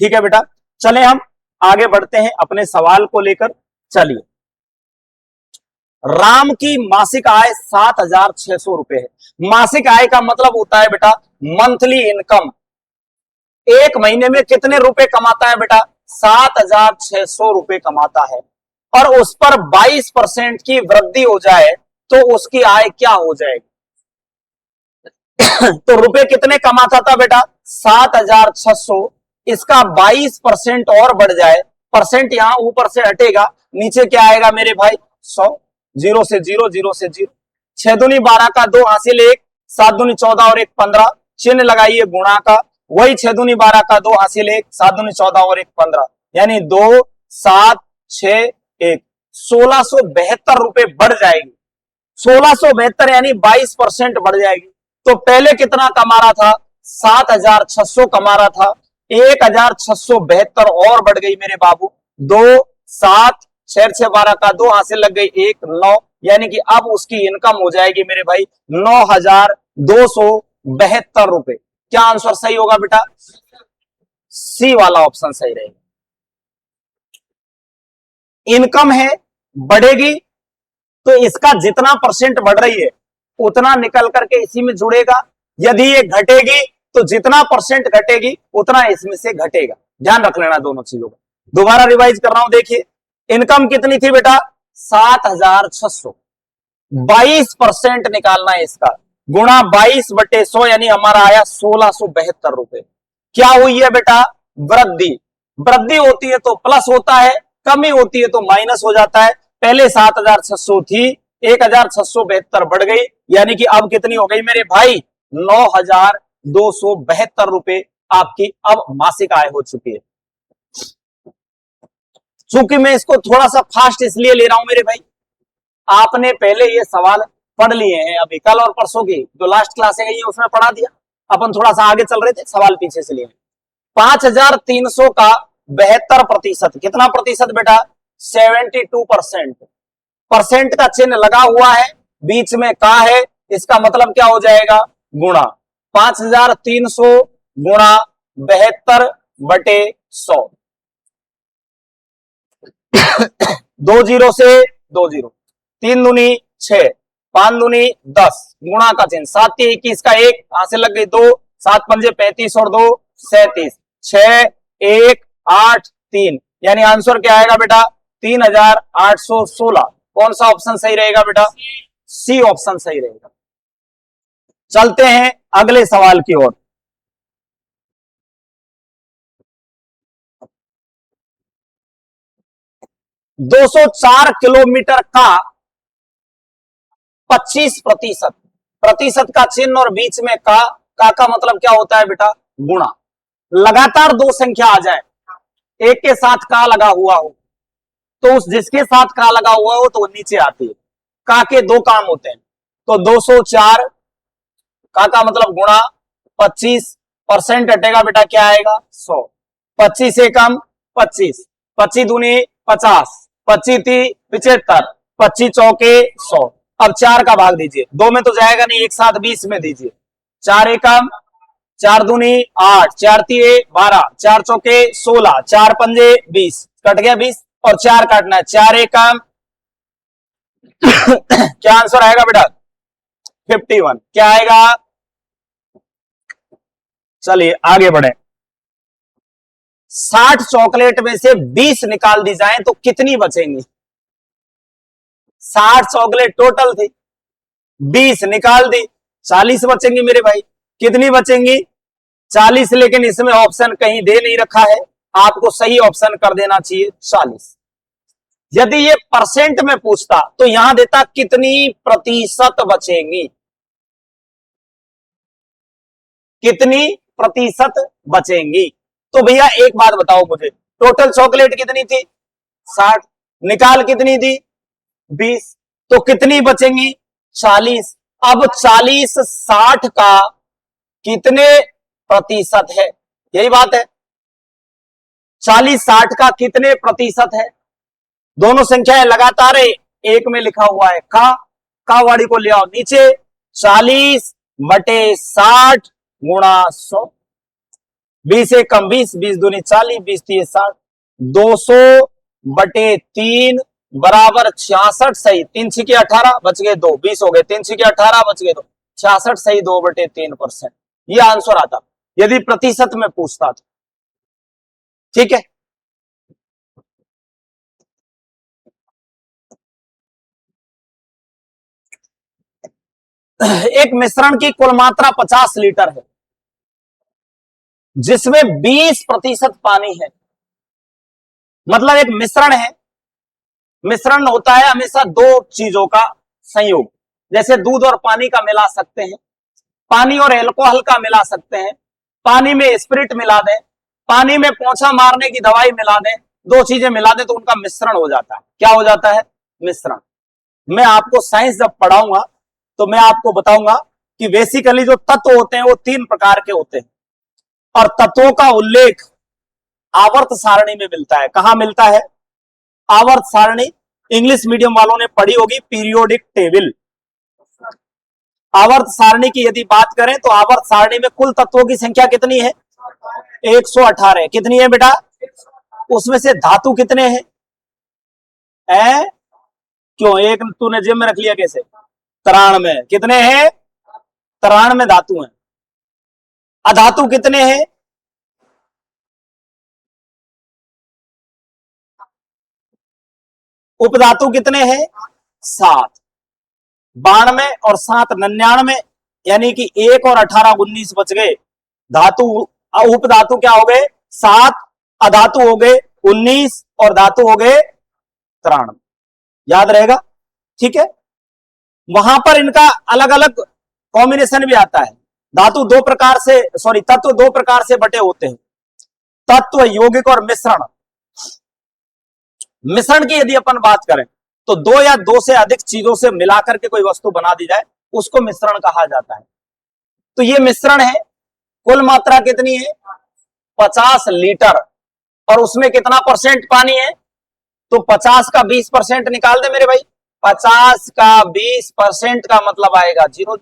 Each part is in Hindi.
ठीक है बेटा, चले हम आगे बढ़ते हैं अपने सवाल को लेकर। चलिए, राम की मासिक आय 7,600 रुपए है। मासिक आय का मतलब होता है बेटा मंथली इनकम। एक महीने में कितने रुपए कमाता है बेटा? 7,600 रुपए कमाता है। और उस पर 22% की वृद्धि हो जाए तो उसकी आय क्या हो जाएगी? तो रुपए कितने कमाता था बेटा? 7,600। इसका 22% और बढ़ जाए, परसेंट यहां ऊपर से हटेगा, नीचे क्या आएगा मेरे भाई? 100। जीरो से जीरो, जीरो से जीरो। 6 दूनी 12 का 2 हासिल 1, 7 दूनी 14 और 1 15। चिन्ह लगाइए गुणा का, वही 6 दूनी 12 का 2 हासिल 1, 7 दूनी 14 और 1 15, यानी 2 7 6 1। 1,672 रुपए बढ़ जाएगी। 1,672 यानी 22% बढ़ जाएगी। तो पहले कितना कमा रहा था? 7,600 कमा रहा था, 1,672 और बढ़ गई मेरे बाबू। 2 7 6 6 12 का 2 हासिल लग गई 1 9, यानी कि अब उसकी इनकम हो जाएगी मेरे भाई 9,272 रुपए। क्या आंसर सही होगा बेटा? सी वाला ऑप्शन सही रहेगा। इनकम है, बढ़ेगी तो इसका जितना परसेंट बढ़ रही है उतना निकल करके इसी में जुड़ेगा। यदि ये घटेगी तो जितना परसेंट घटेगी उतना इसमें से घटेगा। ध्यान रख लेना दोनों चीजों का। दोबारा रिवाइज कर रहा हूं, देखिए इनकम कितनी थी बेटा? 7,600। 22% निकालना है इसका, गुणा 22/100 यानी हमारा आया 1,672 रुपए। क्या हुई है बेटा? वृद्धि। वृद्धि होती है तो प्लस होता है, कमी होती है तो माइनस हो जाता है। पहले 7,600 थी, 1,672 बढ़ गई, यानी कि अब कितनी हो गई मेरे भाई? 9,272 रुपए आपकी अब मासिक आय हो चुकी है। चूंकि मैं इसको थोड़ा सा फास्ट इसलिए ले रहा हूं मेरे भाई, आपने पहले ये सवाल पढ़ लिए हैं, अभी कल और परसों की जो लास्ट क्लास है उसमें पढ़ा दिया। अपन थोड़ा सा आगे चल रहे थे, सवाल पीछे से लिए। 5,300 का 72%, कितना प्रतिशत बेटा? 72%। परसेंट का चिन्ह लगा हुआ है, बीच में का है, इसका मतलब क्या हो जाएगा? गुणा। 5,300 गुणा 72/100। 2 जीरो से 2 जीरो, 3 दूनी 6, 5 दूनी 10, गुणा का चिन्ह, 7 21 का 1 यहां से लग गई 2, 7 पंजे 35 और 2 37, 6 1 8 3, यानी आंसर क्या आएगा बेटा? 3,816। कौन सा ऑप्शन सही रहेगा बेटा? सी ऑप्शन सही रहेगा। चलते हैं अगले सवाल की ओर। 204 किलोमीटर का 25%, प्रतिशत का चिन्ह और बीच में का मतलब क्या होता है बेटा? गुणा। लगातार दो संख्या आ जाए, एक के साथ का लगा हुआ हो तो उस जिसके साथ का लगा हुआ हो तो वो नीचे आती है। का के दो काम होते हैं, तो 204 का मतलब गुणा 25%, हटेगा बेटा क्या आएगा? 100। 25 से कम 25, 25 दूनी 50, 25 ती 75, 25 चौके 100। अब 4 का भाग दीजिए, 2 में तो जाएगा नहीं, एक साथ 20 में दीजिए। 4 एकम 4 दूनी 8, 4 तिये 12, 4 चौके 16, 4 पंजे 20, कट गया 20 और 4 काटना है। 4 एकम क्या आंसर आएगा बेटा? 51। क्या आएगा? चलिए आगे बढ़े। 60 चॉकलेट में से 20 निकाल दी जाए तो कितनी बचेंगी? 60 चॉकलेट टोटल थी, 20 निकाल दी, 40 बचेंगी मेरे भाई। कितनी बचेंगी? 40, लेकिन इसमें ऑप्शन कहीं दे नहीं रखा है, आपको सही ऑप्शन कर देना चाहिए 40। यदि ये परसेंट में पूछता तो यहां देता कितनी प्रतिशत बचेंगी, कितनी प्रतिशत बचेंगी। तो भैया एक बात बताओ मुझे, टोटल चॉकलेट कितनी थी? 60, निकाल कितनी थी? 20, तो कितनी बचेंगी? 40। अब 40 60 का कितने प्रतिशत है, यही बात है। 40 60 का कितने प्रतिशत है? दोनों संख्याएं लगातार है, एक में लिखा हुआ है का वाड़ी को ले आओ नीचे। 40/60 गुणा 100, 20 एक कम 20, 20 दूनी 40, 20 तीस 60, 200/3 बराबर 66 सही। 3 छिके 18 बच गए 2, 20 हो गए। 3 छिके 18 बच गए 2, 66 सही 2/3%। ये आंसर आता यदि प्रतिशत में पूछता था। ठीक है, एक मिश्रण की कुल मात्रा 50 लीटर है जिसमें 20% पानी है। मतलब एक मिश्रण है, मिश्रण होता है हमेशा दो चीजों का संयोग। जैसे दूध और पानी का मिला सकते हैं, पानी और एल्कोहल का मिला सकते हैं, पानी में स्पिरिट मिला दें, पानी में पोंछा मारने की दवाई मिला दें, दो चीजें मिला दें तो उनका मिश्रण हो जाता है। क्या हो जाता है? मिश्रण। मैं आपको साइंस जब पढ़ाऊंगा तो मैं आपको बताऊंगा कि बेसिकली जो तत्व होते हैं वो 3 प्रकार के होते हैं और तत्वों का उल्लेख आवर्त सारणी में मिलता है। कहां मिलता है? आवर्त सारणी। इंग्लिश मीडियम वालों ने पढ़ी होगी पीरियोडिक टेबल। आवर्त सारणी की यदि बात करें तो आवर्त सारणी में कुल तत्वों की संख्या कितनी है? 118। कितनी है बेटा? उसमें से धातु कितने हैं? क्यों एक तूने जेब में रख लिया कैसे? 93। कितने हैं? 93 धातु हैं। अधातु कितने हैं? उपधातु कितने हैं? 7। 92 और 7 99, यानी कि 1 और 18 19 बच गए। धातु उपधातु क्या हो गए? 7, अधातु हो गए 19 और धातु हो गए 93। याद रहेगा? ठीक है, वहां पर इनका अलग अलग कॉम्बिनेशन भी आता है। धातु दो प्रकार से, सॉरी, तत्व दो प्रकार से बटे होते हैं, तत्व, यौगिक और मिश्रण। मिश्रण की यदि अपन बात करें तो दो या दो से अधिक चीजों से मिलाकर के कोई वस्तु बना दी जाए उसको मिश्रण कहा जाता है। तो ये मिश्रण है। कुल मात्रा कितनी है? 50 लीटर। और उसमें कितना परसेंट पानी है? तो 50 का 20% निकाल दे मेरे भाई। 50 का 20% का मतलब आएगा 0।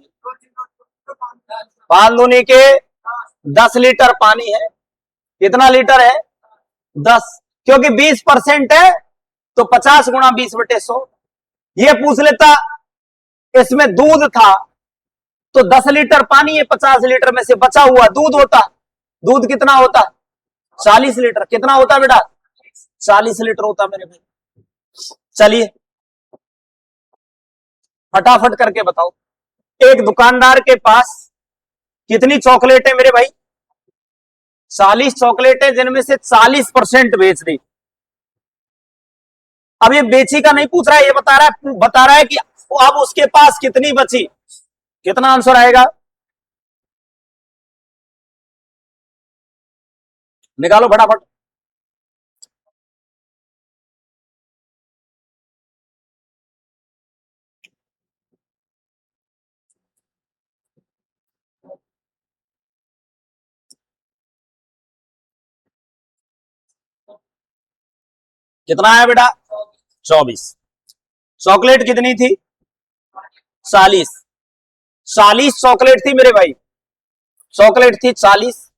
5 दूनी के 10 लीटर पानी है। कितना लीटर है? 10। क्योंकि 20% है तो 50 गुणा 20/100। ये पूछ लेता इसमें दूध था तो 10 लीटर पानी है, 50 लीटर में से बचा हुआ दूध होता। दूध कितना होता? 40 लीटर। कितना होता बेटा? 40 लीटर होता मेरे भाई। चलिए फटाफट करके बताओ, एक दुकानदार के पास कितनी चॉकलेट है मेरे भाई? 40 चॉकलेटें, जिनमें से 40% बेच दी। अब ये बेची का नहीं पूछ रहा है, ये बता रहा है कि अब उसके पास कितनी बची। कितना आंसर आएगा? निकालो फटाफट। कितना आया बेटा? 24। चॉकलेट कितनी थी? 40। 40 चॉकलेट थी मेरे भाई। चॉकलेट थी 40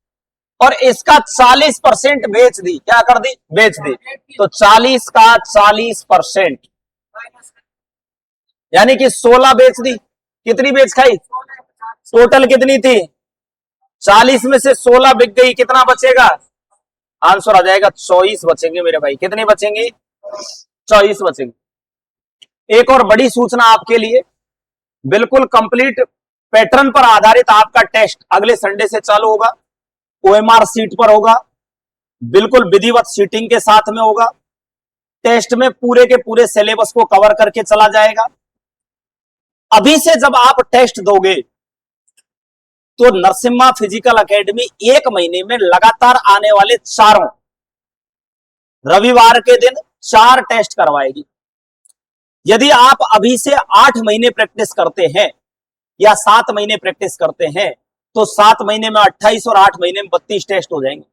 और इसका 40% बेच दी। क्या कर दी? बेच दी। तो 40 का 40% यानी कि 16 बेच दी। कितनी बेच खाई? टोटल कितनी थी? 40 में से 16 बिक गई। कितना बचेगा? आंसर आ जाएगा 24 बचेंगे मेरे भाई। कितने बचेंगे? 24 बचेंगे। एक और बड़ी सूचना आपके लिए, बिल्कुल कंप्लीट पैटर्न पर आधारित आपका टेस्ट अगले संडे से चालू होगा। ओएमआर सीट पर होगा, बिल्कुल विधिवत सीटिंग के साथ में होगा। टेस्ट में पूरे के पूरे सिलेबस को कवर करके चला जाएगा। अभी से जब आप टेस्ट दोगे तो नरसिम्हा फिजिकल एकेडमी 1 महीने में लगातार आने वाले चारों रविवार के दिन 4 टेस्ट करवाएगी। यदि आप अभी से 8 महीने प्रैक्टिस करते हैं या 7 महीने प्रैक्टिस करते हैं तो 7 महीने में 28 और 8 महीने में 32 टेस्ट हो जाएंगे।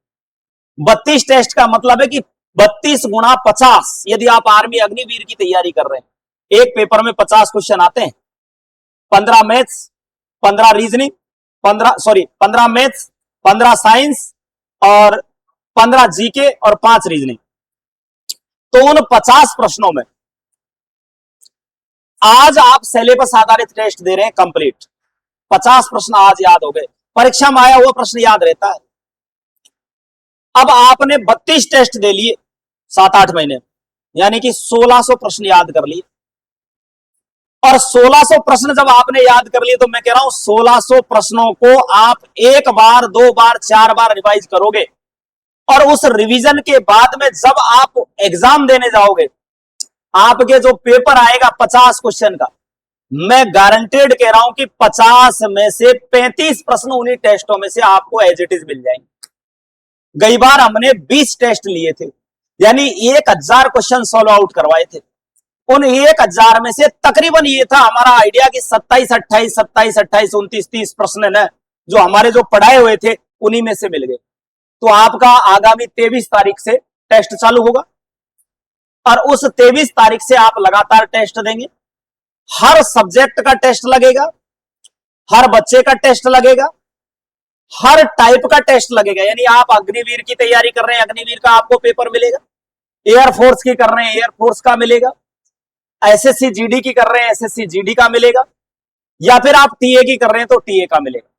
32 टेस्ट का मतलब है कि 32 गुणा 50। यदि आप आर्मी अग्निवीर की तैयारी कर रहे हैं, एक पेपर में 50 क्वेश्चन आते हैं। 15 मैथ्स, 15 रीजनिंग, 15 मैथ्स, 15 साइंस और 15 जीके और 5 रीजनिंग। तो उन 50 प्रश्नों में आज आप सिलेबस आधारित टेस्ट दे रहे हैं कंप्लीट। 50 प्रश्न आज याद हो गए, परीक्षा में आया हुआ प्रश्न याद रहता है। अब आपने 32 टेस्ट दे लिए 7-8 महीने, यानी कि 1600 प्रश्न याद कर लिए। और 1600 प्रश्न जब आपने याद कर लिए तो मैं कह रहा हूं 1600 प्रश्नों को आप एक बार, 2 बार, 4 बार रिवाइज करोगे और उस रिवीजन के बाद में जब आप एग्जाम देने जाओगे, आपके जो पेपर आएगा 50 क्वेश्चन का, मैं गारंटेड कह रहा हूं कि 50 में से 35 प्रश्न उन्हीं टेस्टों में से आपको एज इट इज मिल जाएंगे। कई बार हमने 20 टेस्ट लिए थे, यानी 1000 क्वेश्चन सॉल्व आउट करवाए थे। उन 1000 में से तकरीबन ये था हमारा आइडिया कि 27, 28, 27, 28, 29, 30 प्रश्न न जो हमारे जो पढ़ाए हुए थे उन्हीं में से मिल गए। तो आपका आगामी 23 तारीख से टेस्ट चालू होगा और उस 23 तारीख से आप लगातार टेस्ट देंगे। हर सब्जेक्ट का टेस्ट लगेगा, हर बच्चे का टेस्ट लगेगा, हर टाइप का टेस्ट लगेगा। यानी आप अग्निवीर की तैयारी कर रहे हैं, अग्निवीर का आपको पेपर मिलेगा। एयरफोर्स की कर रहे हैं, एयरफोर्स का मिलेगा। एसएससी जीडी की कर रहे हैं, एसएससी जीडी का मिलेगा। या फिर आप टीए की कर रहे हैं तो टीए का मिलेगा।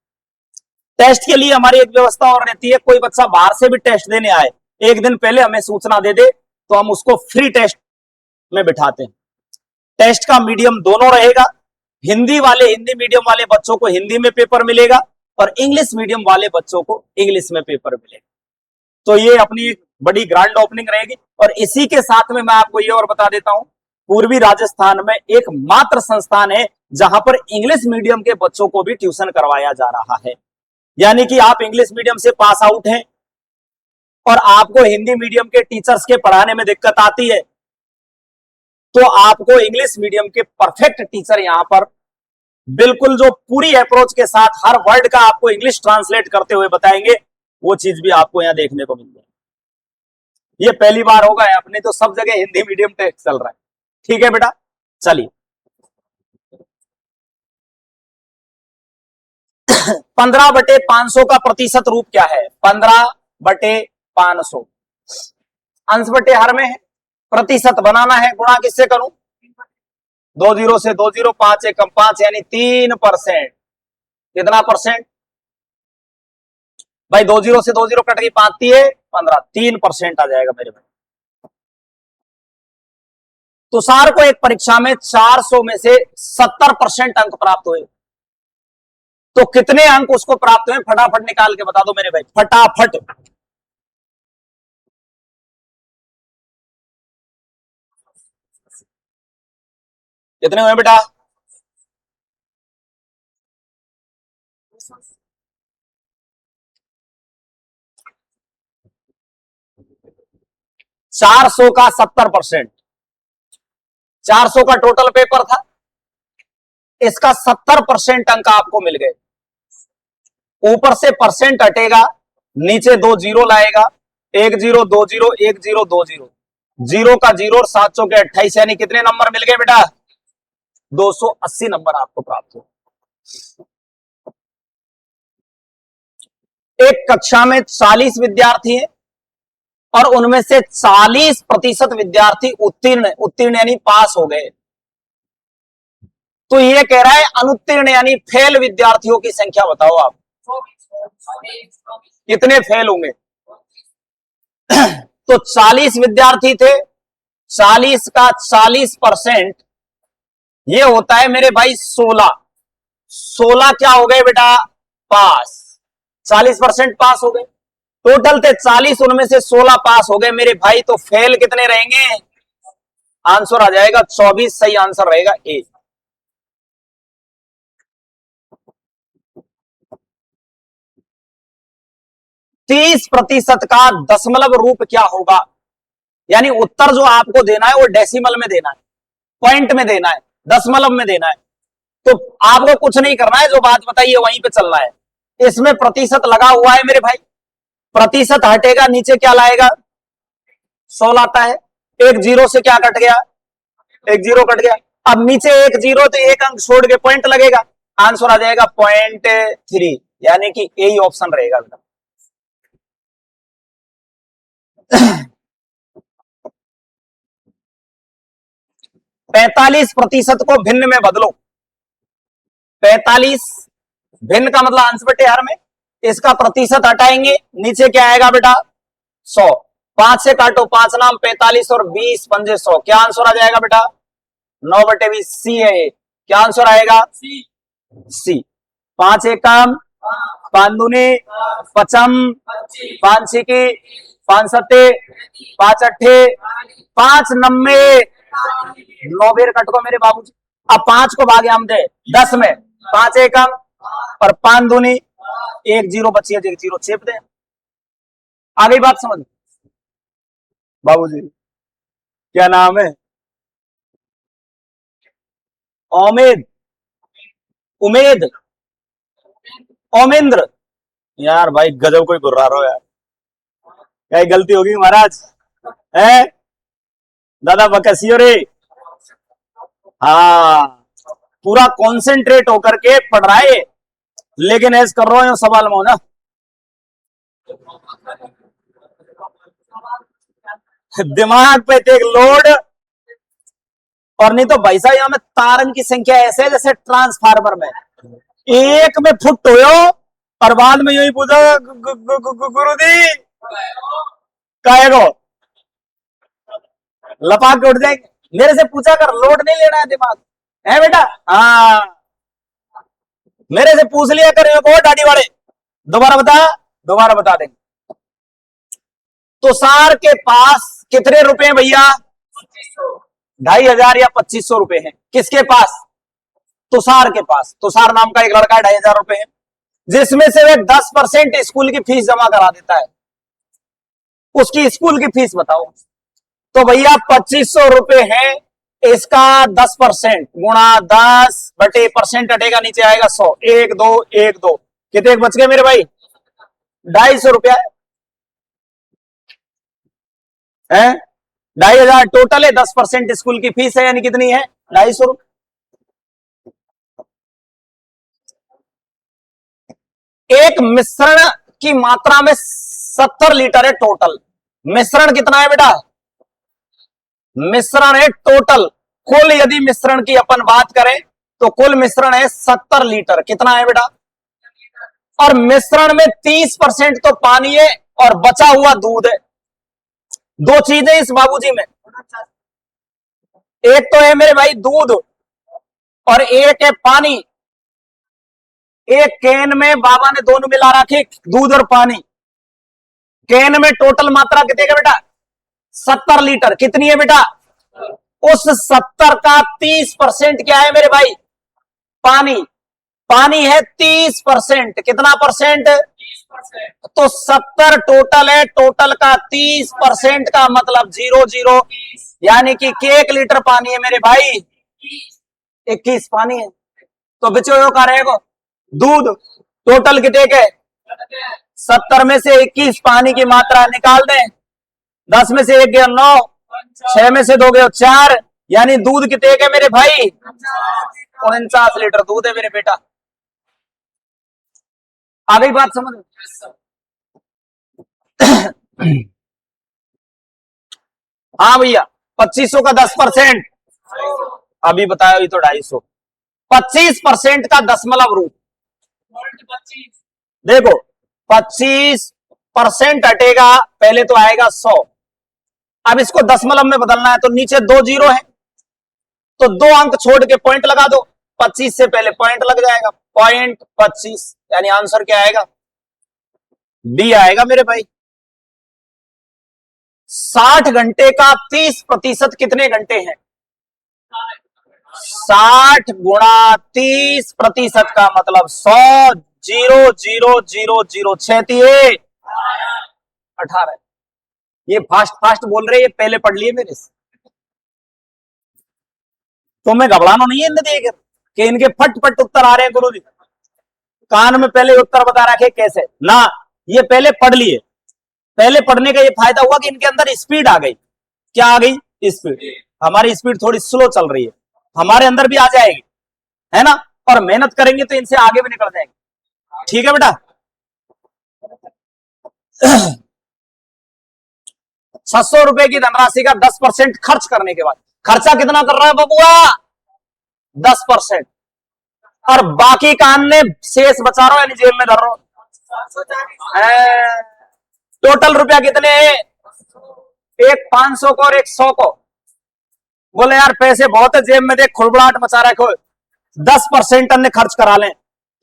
टेस्ट के लिए हमारी एक व्यवस्था और रहती है, कोई बच्चा बाहर से भी टेस्ट देने आए, एक दिन पहले हमें सूचना दे दे तो हम उसको फ्री टेस्ट में बिठाते हैं। टेस्ट का मीडियम दोनों रहेगा। हिंदी मीडियम वाले बच्चों को हिंदी में पेपर मिलेगा और इंग्लिश मीडियम वाले बच्चों को इंग्लिश में पेपर मिलेगा। तो ये अपनी एक बड़ी ग्रैंड ओपनिंग रहेगी। और इसी के साथ में मैं आपको ये और बता देता हूं, पूर्वी राजस्थान में एकमात्र संस्थान है जहां पर इंग्लिश मीडियम के बच्चों को भी ट्यूशन करवाया जा रहा है। यानी कि आप इंग्लिश मीडियम से पास आउट हैं और आपको हिंदी मीडियम के टीचर्स के पढ़ाने में दिक्कत आती है, तो आपको इंग्लिश मीडियम के परफेक्ट टीचर यहां पर बिल्कुल जो पूरी अप्रोच के साथ हर वर्ड का आपको इंग्लिश ट्रांसलेट करते हुए बताएंगे, वो चीज भी आपको यहां देखने को मिल जाएगी। ये पहली बार होगा, अपने तो सब जगह हिंदी मीडियम टेस्ट चल रहा है। ठीक है बेटा, चलिए 15/500 का प्रतिशत रूप क्या है? 15/500 अंश बटे हर में है, प्रतिशत बनाना है, गुणा किससे करूं? 2 जीरो से 2 जीरो, 5 एकम 5, यानी 3%। कितना परसेंट भाई? 2 जीरो से 2 जीरो कट गई, 5 दिए 15, 3% आ जाएगा मेरे भाई। तुषार को एक परीक्षा में 400 में से 70% अंक प्राप्त हुए, तो कितने अंक उसको प्राप्त हुए? फटाफट निकाल के बता दो मेरे भाई, फटाफट। कितने हुए बेटा? 400 का 70%, 400 का टोटल पेपर था, इसका 70% अंक आपको मिल गए। ऊपर से परसेंट हटेगा, नीचे 2 जीरो लाएगा, 1 zero 2 zero 1 zero 2 zero, zero का जीरो और 7 चौके 28, यानी कितने नंबर मिल गए बेटा? 280 नंबर आपको प्राप्त हो। एक कक्षा में 40 विद्यार्थी हैं और उनमें से 40% विद्यार्थी उत्तीर्ण यानी पास हो गए। तो ये कह रहा है अनुत्तीर्ण यानी फेल विद्यार्थियों की संख्या बताओ आप, कितने फेल होंगे? तो 40 विद्यार्थी थे, 40 का 40% ये होता है मेरे भाई 16। 16 क्या हो गए बेटा? पास। 40% पास हो गए। टोटल थे 40, उनमें से 16 पास हो गए मेरे भाई। तो फेल कितने रहेंगे? आंसर आ जाएगा 24, सही आंसर रहेगा ए। तीस प्रतिशत का दशमलव रूप क्या होगा? यानी उत्तर जो आपको देना है वो डेसिमल में देना है, पॉइंट में देना है, दशमलव में देना है। तो आपको कुछ नहीं करना है, जो बात बताइए वहीं पे चलना है। इसमें प्रतिशत लगा हुआ है मेरे भाई, प्रतिशत हटेगा, नीचे क्या लाएगा? 16 आता है। एक जीरो से क्या कट गया? एक जीरो कट गया। अब नीचे एक जीरो तो एक अंक छोड़ के पॉइंट लगेगा, आंसर आ जाएगा 0.3, यानी कि यही ऑप्शन रहेगा बेटा। (45% को भिन्न में बदलो। 45 भिन्न का मतलब अंश बटे हर में, इसका प्रतिशत हटाएंगे, नीचे क्या आएगा बेटा 100। 5 से काटो, 5 नाम 45 और 20 पंजे 100, क्या आंसर आ जाएगा बेटा 9/20। सी है ये, क्या आंसर आएगा सी। 5 एकम 5 दूनी 55, 5 छिकी 5 सत्ते 5 अट्ठे 5 नब्बे 9 बेर कट को मेरे बाबूजी। अब 5 को भागे हम दे 10 में, 5 एकम और 5 दूनी 1 जीरो बची है, 1 जीरो चेप दे। आ गई बात समझ बाबूजी? क्या नाम है? उमेद, उमेद, ओमेंद्र। यार भाई गजब कोई बुर्रा रहो यार, क्या गलती होगी महाराज है दादा बकसियो रे। हाँ पूरा कॉन्सेंट्रेट होकर के पढ़ रहा है, लेकिन ऐसे कर रहा हूं सवाल में ना दिमाग पे एक लोड। और नहीं तो भाई साहब यहां में तारन की संख्या ऐसे है जैसे ट्रांसफार्मर में, एक में फुट हो और बाद में यही पूछो गुरुजी कहेगो लपाक के उठ जाएंगे। मेरे से पूछा कर, लोड नहीं लेना है दिमाग है बेटा। हाँ मेरे से पूछ लिया कर डाडी वाले, दोबारा बता देंगे। तुषार के पास कितने रुपए भैया 2,500 या 2,500 रुपए हैं। किसके पास? तुषार के पास। तुषार नाम का एक लड़का 2,500 रुपए है, जिसमें से वे 10% स्कूल की फीस जमा करा देता है। उसकी स्कूल की फीस बताओ। तो भैया 2,500 रुपए है, इसका 10% गुणा 10 बटे परसेंट हटेगा, नीचे आएगा 100। 1 2 1 2 कितने बच गए मेरे भाई 250 रुपया है। 2,500 टोटल है, 10% स्कूल की फीस है, यानी कितनी है 250 रुपये। एक मिश्रण की मात्रा में 70 लीटर है टोटल। मिश्रण कितना है बेटा? मिश्रण है टोटल, कुल यदि मिश्रण की अपन बात करें तो कुल मिश्रण है 70 लीटर। कितना है बेटा? और मिश्रण में 30% तो पानी है और बचा हुआ दूध है। दो चीजें इस बाबूजी में, एक तो है मेरे भाई दूध और एक है पानी। एक कैन में बाबा ने दोनों मिला रखे, दूध और पानी। कैन में टोटल मात्रा कितनी है बेटा 70 लीटर। कितनी है बेटा? उस 70 का 30% क्या है मेरे भाई पानी। पानी है 30%। कितना परसेंट? तो 70 टोटल है, टोटल का 30% का मतलब 0 यानी कि 1 लीटर पानी है मेरे भाई 21 पानी है। तो बिचो का रहेगा दूध। टोटल कितने के 70 में से 21 पानी की मात्रा निकाल दें। 10 में से 1 गया 9, 6 में से 2 गया 4, यानी दूध कितने के मेरे भाई 49 लीटर दूध है मेरे बेटा। आ गई बात समझ? हाँ भैया 2,500 का 10%, अभी बताया ये तो 250। 25% का दशमलव रूप देखो 25% हटेगा, पहले तो आएगा 100। अब इसको दशमलव में बदलना है तो नीचे 2 जीरो है, तो 2 अंक छोड़ के पॉइंट लगा दो। 25 से पहले पॉइंट लग जाएगा, पॉइंट 25, यानी आंसर क्या आएगा बी आएगा मेरे भाई। 60 घंटे का 30% कितने घंटे हैं? 60 गुणा 30% का मतलब 100 0 0 0 0 6 18। ये फास्ट फास्ट बोल रहे, ये पहले पढ़ लिए मेरे से। तो मैं घबराना नहीं है इन्हें देख कि इनके फट फट उत्तर आ रहे हैं गुरु जी। कान में पहले उत्तर बता रखे कैसे ना, ये पहले पढ़ लिए। पहले पढ़ने का ये फायदा हुआ कि इनके अंदर स्पीड आ गई। क्या आ गई? स्पीड। हमारी स्पीड थोड़ी स्लो चल रही है, हमारे अंदर भी आ जाएगी, है ना। और मेहनत करेंगे तो इनसे आगे भी निकल जाएंगे। ठीक है बेटा। ₹600 की धनराशि का 10% खर्च करने के बाद खर्चा कितना कर रहा है बबुआ? 10%। और बाकी का अन्य शेष बचा रहा हूं यानी जेब में धर रहा हूं। टोटल रुपया कितने हैं? एक 500 को और एक 100 को। बोले यार पैसे बहुत है जेब में, देख खुड़बुड़ाहट मचा रखो। 10% अन्य खर्च करा लें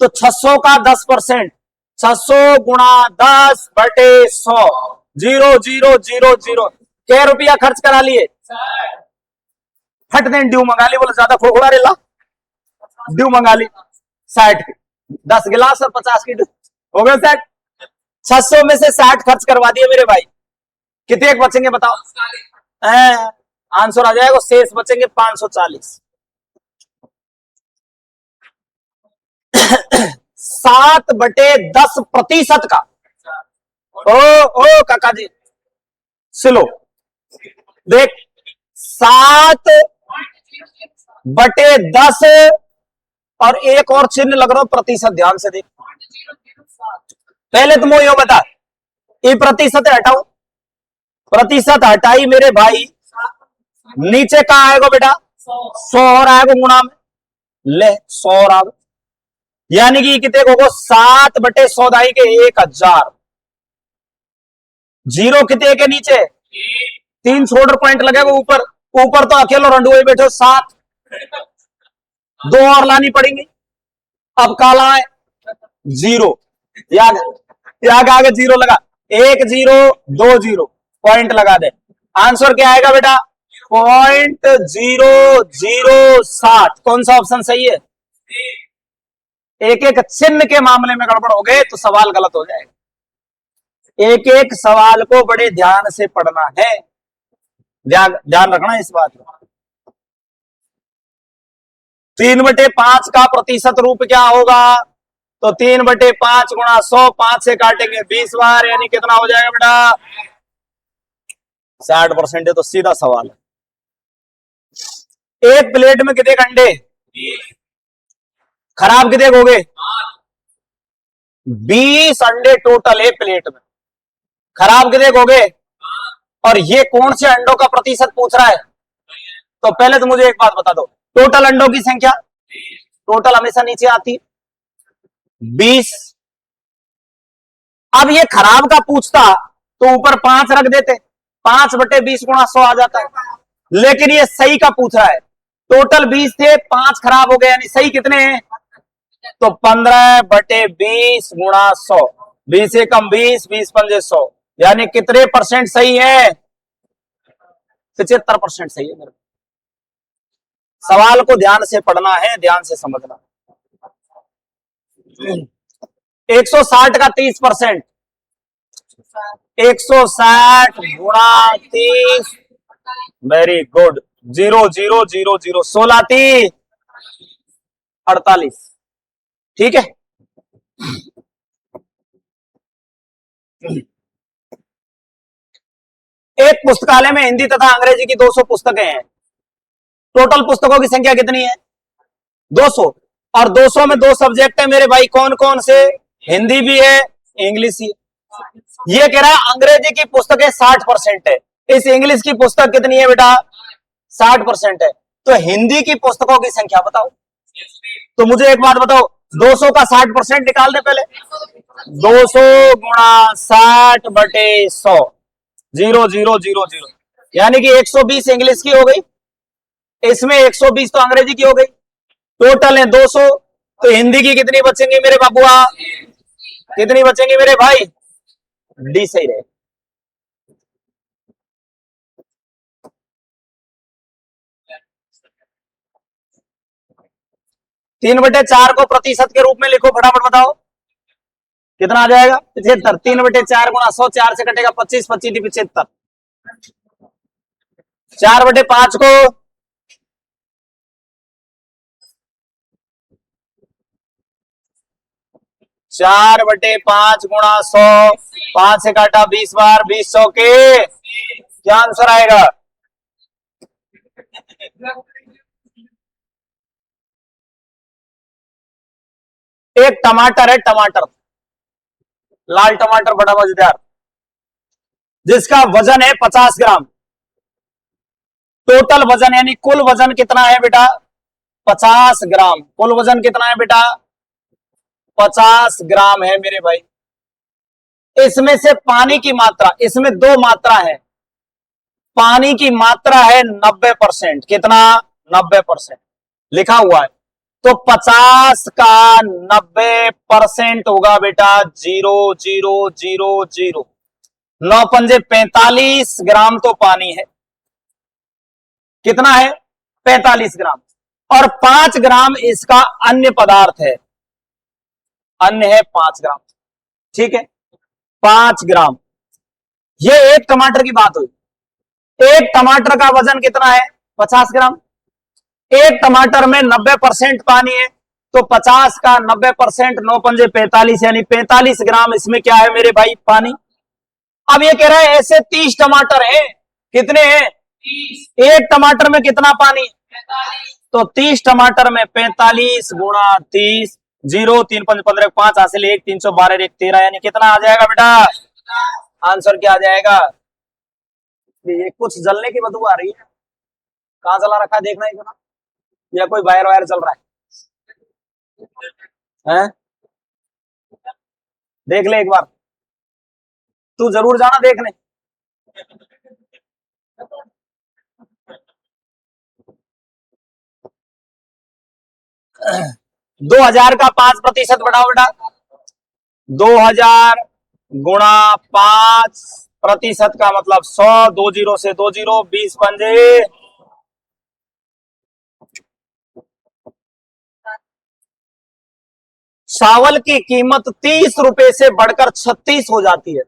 तो 600 का 10%, 600 गुणा 10/100, 0,000 क्या रुपया खर्च करा लिए? फट दें ड्यू मंगा ली। बोले ज्यादा खुड़खुड़ा रे ला, ड्यू मंगा ली 60 की, 10 गिलास और 50 की ड्यू हो गए 60। 600 में से 60 खर्च करवा दिए मेरे भाई, कितने बचेंगे बताओ? आंसर आ जाएगा, शेष बचेंगे 540। 7/10% का। ओ काका जी सुनो, देख 7/10 और एक और चिन्ह लग रहा हो प्रतिशत, ध्यान से देख। पहले तुम यो बता, ये प्रतिशत हटाओ, प्रतिशत हटाई मेरे भाई, नीचे कहा आएगा बेटा? 100 और आएगा गुणा में, ले 100 और आएगा, यानी कि कितने को 7/100 दाई के 1000, जीरो कितने के नीचे 3 शोल्डर पॉइंट लगेगा ऊपर, ऊपर तो अकेलो रंडुए बैठे 7, 2 और लानी पड़ेंगी। अब काला है 0, याद आगे 0 लगा, 1 0 2 0 पॉइंट लगा दे। आंसर क्या आएगा बेटा? 0.007। कौन सा ऑप्शन सही है? एक एक चिन्ह के मामले में गड़बड़ हो गए तो सवाल गलत हो जाएगा। एक एक सवाल को बड़े ध्यान से पढ़ना है, ध्यान रखना इस बात का। 3/5 का प्रतिशत रूप क्या होगा? तो 3/5 गुणा 100, 5 से काटेंगे 20 बार, यानी कितना हो जाएगा बेटा? 60% है। तो सीधा सवाल है, एक प्लेट में कितने अंडे? खराब कितने हो गए? 20 अंडे टोटल है प्लेट में, खराब कितने हो गए? और ये कौन से अंडों का प्रतिशत पूछ रहा है? तो पहले तो मुझे एक बात बता दो, टोटल अंडों की संख्या, टोटल हमेशा नीचे आती 20। अब ये खराब का पूछता तो ऊपर 5 रख देते, 5/20 गुणा 100 आ जाता है, लेकिन ये सही का पूछ रहा है। टोटल 20 थे, 5 खराब हो गए, यानी सही कितने हैं? तो 15/20 गुणा 100, 20 से कम 20, 20 पंजे 100, यानी कितने परसेंट सही है? 75% सही है मेरे। सवाल को ध्यान से पढ़ना है, ध्यान से समझना। 160 का 30%, 160 गुणा 30, वेरी गुड, 0,000, 16 30 48, ठीक है। एक पुस्तकालय में हिंदी तथा अंग्रेजी की 200 पुस्तकें हैं, टोटल पुस्तकों की संख्या कितनी है? 200। और 200 में 2 सब्जेक्ट है मेरे भाई, कौन कौन से? हिंदी भी है, इंग्लिश ही। ये कह रहा है अंग्रेजी की पुस्तकें 60% है, इस इंग्लिश की पुस्तक कितनी है बेटा? 60% है। तो हिंदी की पुस्तकों की संख्या बताओ। तो मुझे एक बात बताओ, 200 का 60% निकाल दे पहले। 200 गुणा 60/100, 0,000, यानी कि 120 इंग्लिश की हो गई, इसमें 120 तो अंग्रेजी की हो गई, टोटल है 200। तो हिंदी की कितनी बचेंगी मेरे बाबुआ? कितनी बचेंगी मेरे भाई? डी सही रहे। तीन बटे चार को प्रतिशत के रूप में लिखो, फटाफट बताओ कितना आ जाएगा? 75। 3/4 गुणा 100, 4 से कटेगा 25, 25 75। 4/5 को 4/5 गुणा 100, 5 से काटा 20 बार, 20 100 के क्या आंसर आएगा? एक टमाटर है, टमाटर, लाल टमाटर बड़ा मजेदार, जिसका वजन है 50 ग्राम। टोटल वजन यानी कुल वजन कितना है बेटा? 50 ग्राम। कुल वजन कितना है बेटा? 50 ग्राम है मेरे भाई। इसमें से पानी की मात्रा, इसमें दो मात्रा है। पानी की मात्रा है 90%। कितना? 90% लिखा हुआ है। तो 50 का 90% होगा बेटा 0,0,0,0। 9 पंजे 45 ग्राम तो पानी है। कितना है? 45 ग्राम। और 5 ग्राम इसका अन्य पदार्थ है। अन्य है 5 ग्राम। ठीक है, 5 ग्राम। ये एक टमाटर की बात हुई। एक टमाटर का वजन कितना है? 50 ग्राम। एक टमाटर में 90% पानी है, तो 50 का 90%, 9 पंजे 45, यानी 45 ग्राम इसमें क्या है मेरे भाई? पानी। अब ये कह रहा है ऐसे 30 टमाटर हैं। कितने हैं? 30। एक टमाटर में कितना पानी? 45। तो 30 टमाटर में 45 गुणा 30, 0 3 5 15 5 हासिल 1 312 1 13, यानी कितना आ जाएगा बेटा? आंसर क्या आ जाएगा? ये कुछ जलने की बदबू आ रही है। कहां जला रखा है देखना ही जरा, या कोई वायर वायर चल रहा है? देख ले एक बार, तू जरूर जाना देखने। 2000 का 5% बढ़ाओ बेटा। 2000 गुणा 5% का मतलब 100, 2 जीरो से 2 जीरो, 20 पंजे। चावल की कीमत 30 रुपए से बढ़कर 36 हो जाती है।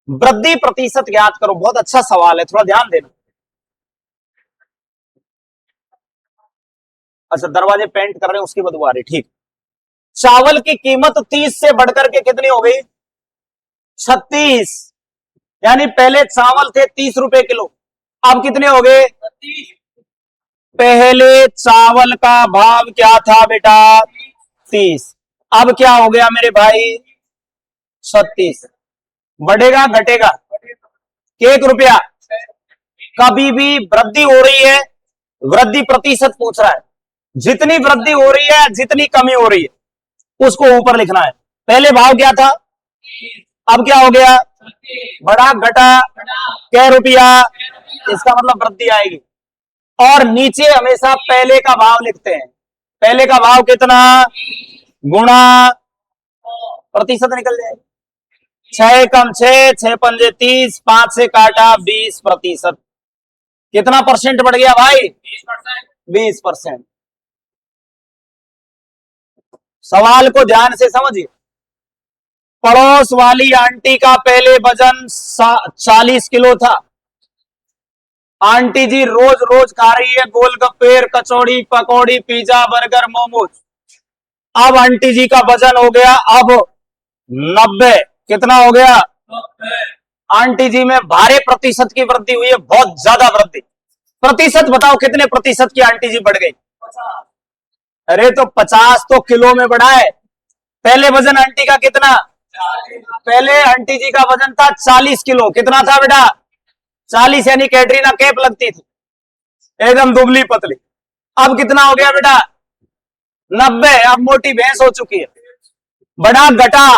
वृद्धि प्रतिशत ज्ञात करो। बहुत अच्छा सवाल है, थोड़ा ध्यान देना। अच्छा, दरवाजे पेंट कर रहे हैं उसकी बदबू आ रही। ठीक। चावल की कीमत 30 से बढ़कर के कितनी हो गई? 36। यानी पहले चावल थे 30 रुपए किलो, अब कितने हो गए? 36। पहले चावल का भाव क्या था बेटा? 30। अब क्या हो गया मेरे भाई? 36। बढ़ेगा घटेगा? 1 रुपया। कभी भी वृद्धि हो रही है, वृद्धि प्रतिशत पूछ रहा है। जितनी वृद्धि हो रही है, जितनी कमी हो रही है, उसको ऊपर लिखना है। पहले भाव क्या था? अब क्या हो गया? बढ़ा घटा? कै रुपया? इसका मतलब वृद्धि आएगी। और नीचे हमेशा पहले का भाव लिखते हैं। पहले का भाव कितना? गुणा प्रतिशत निकल जाएगा। 6 कम 6, 6 पंजे 30, 5 से काटा 20%। कितना परसेंट बढ़ गया भाई? 20%। सवाल को ध्यान से समझिए। पड़ोस वाली आंटी का पहले वजन 40 किलो था। आंटी जी रोज रोज खा रही है गोलगप्पे, कचौड़ी, पकौड़ी, पिज्जा, बर्गर, मोमोज। अब आंटी जी का वजन हो गया अब 90। कितना हो गया? 90। आंटी जी में भारी प्रतिशत की वृद्धि हुई है, बहुत ज्यादा वृद्धि। प्रतिशत बताओ कितने प्रतिशत की आंटी जी बढ़ गई? 50। अरे तो 50 तो किलो में बढ़ा है। पहले वजन आंटी का कितना? 40। पहले आंटी जी का वजन था 40 किलो। कितना था बेटा? 40, यानी कैटरीना कैफ लगती थी, एकदम दुबली पतली। अब कितना हो गया बेटा? 90। अब मोटी भैंस हो चुकी है। बढ़ा घटा?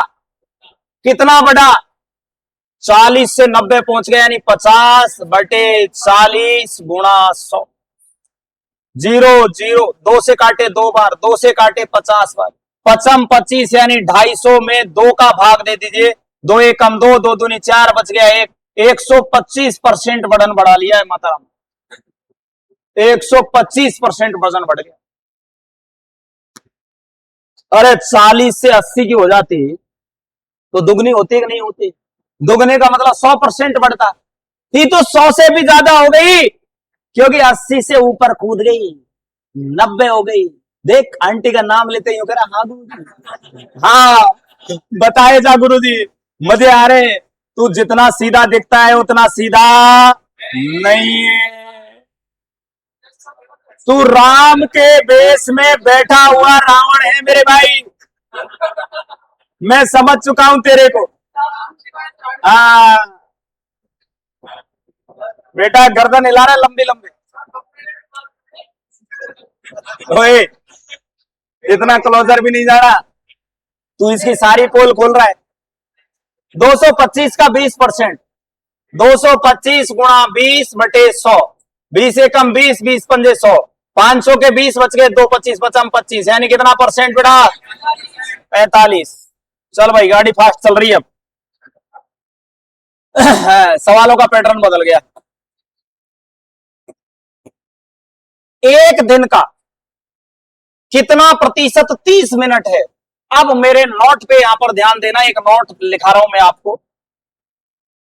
कितना बढ़ा? 40 से 90 पहुंच गया, यानी 50/40 गुणा 100। 0 0, 2 से काटे 2 बार, 2 से काटे 50 बार। 55 25, यानी 250 में 2 का भाग दे दीजिए। 2 एक कम 2, 2 दूनी 4, बच गया 1। 125% वजन बढ़ा लिया है माता राम। 125% वजन बढ़ गया। अरे 40 से 80 की हो जाती तो दुगनी होती कि नहीं होती? दुगने का मतलब 100% बढ़ता। ये तो 100 से भी ज्यादा हो गई, क्योंकि 80 से ऊपर कूद गई, 90 हो गई। देख आंटी का नाम लेते ही कह रहा हाँ गुरुजी, हाँ बताए जा गुरुजी, मजे आ रहे। तू जितना सीधा दिखता है उतना सीधा नहीं है। तू राम के वेश में बैठा हुआ रावण है मेरे भाई। मैं समझ चुका हूं तेरे को। हाँ, बेटा गर्दन हिला रहा है लंबी लंबी। ओए इतना क्लोजर भी नहीं जा रहा, तू इसकी सारी पोल खोल रहा है। 225 का 20%, 225 गुणा 20 बटे 100, 20 एकम 20, 20 पंजे 100, 500 के 20 बच गए, 2 25 बचा 25, यानी कितना परसेंट बेटा? 45। चल भाई गाड़ी फास्ट चल रही है अब। सवालों का पैटर्न बदल गया। एक दिन का कितना प्रतिशत 30 मिनट है? अब मेरे नोट पे यहां पर ध्यान देना, एक नोट लिखा रहा हूं मैं आपको।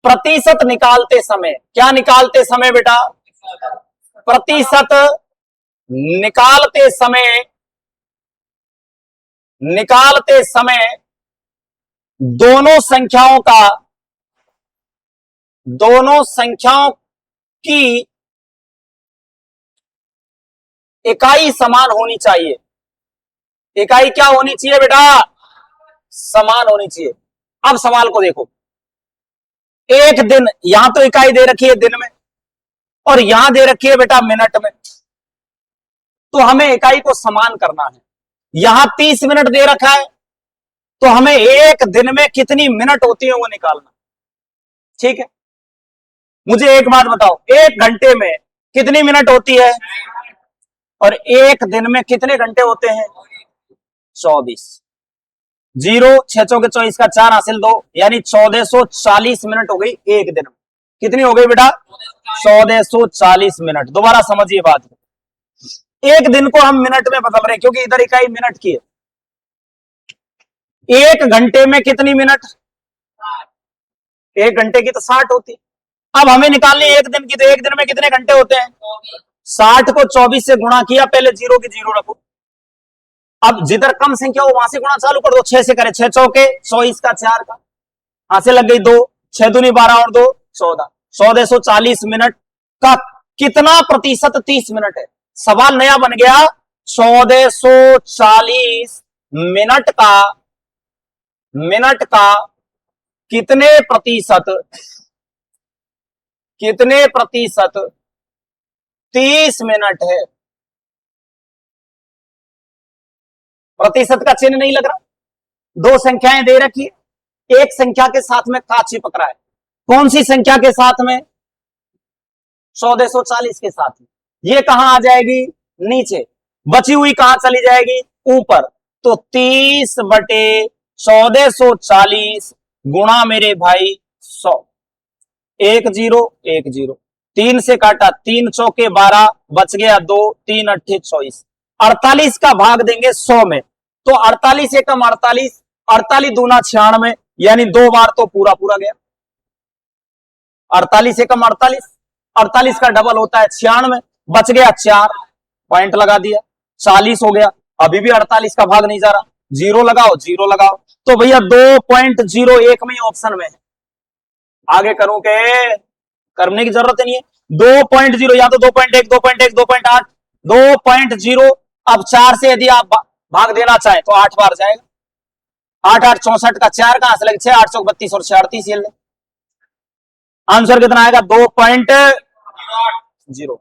प्रतिशत निकालते समय, क्या निकालते समय बेटा? प्रतिशत निकालते समय दोनों संख्याओं की इकाई समान होनी चाहिए। इकाई क्या होनी चाहिए बेटा? समान होनी चाहिए। अब सवाल को देखो, एक दिन, यहां तो इकाई दे रखी है दिन में और यहां दे रखी है बेटा मिनट में, तो हमें इकाई को समान करना है। यहां 30 मिनट दे रखा है, तो हमें एक दिन में कितनी मिनट होती है वो निकालना। ठीक है, मुझे एक बात बताओ, एक घंटे में कितनी मिनट होती है और एक दिन में कितने घंटे होते हैं? 24। 0 6 चौके 24 का 4 हासिल 2, यानी 1440 मिनट हो गई एक दिन में। कितनी हो गई बेटा? 1440 मिनट। दोबारा समझिए बात को, एक दिन को हम मिनट में बदल रहे हैं क्योंकि इधर इकाई मिनट की है। एक घंटे में कितनी मिनट? एक घंटे की तो 60 होती है। अब हमें निकालनी एक दिन की, तो एक दिन में कितने घंटे होते हैं? 60 को 24 से गुणा किया, पहले 0 की 0 रखो। अब जिधर कम संख्या हो वहां से गुणा चालू कर दो। 6 से करे, 6 चौके 24 का 4 का, हाथ से लग गई 2, 6 दूनी 12 और 2 14। 1440 मिनट का कितना प्रतिशत 30 मिनट है? सवाल नया बन गया, 1440 मिनट का कितने प्रतिशत 30 मिनट है? प्रतिशत का चिन्ह नहीं लग रहा, दो संख्याएं दे रखी है, एक संख्या के साथ में का चिपक रहा है। कौन सी संख्या के साथ में? 1440 के साथ में। ये कहां आ जाएगी? नीचे। बची हुई कहां चली जाएगी? ऊपर। तो 30 बटे 1440 गुणा मेरे भाई 100। 1 0 1 0, 3 से काटा, 3 चौके 12, बच गया 2, 3 अट्ठे 24। 48 का भाग देंगे 100 में, तो 48 एकम 48, 48 दूना 96, यानी 2 बार तो पूरा पूरा गया। 48 एकम 48, 48 का डबल होता है 96, बच गया 4, पॉइंट लगा दिया, 40 हो गया। अभी भी 48 का भाग नहीं जा रहा, 0 लगाओ 0 लगाओ, तो भैया 2.01 में ऑप्शन में है। आगे करूं के करने की जरूरत नहीं है। 2.0 या तो 2.1 2.1 2.8 2.0। अब 4 से यदि आप भाग देना चाहें तो 8 बार जाएगा। 8 8 64 का 4 कहां से लगे? 6 8 32 और 36 ये ले। आंसर कितना आएगा? 2.0।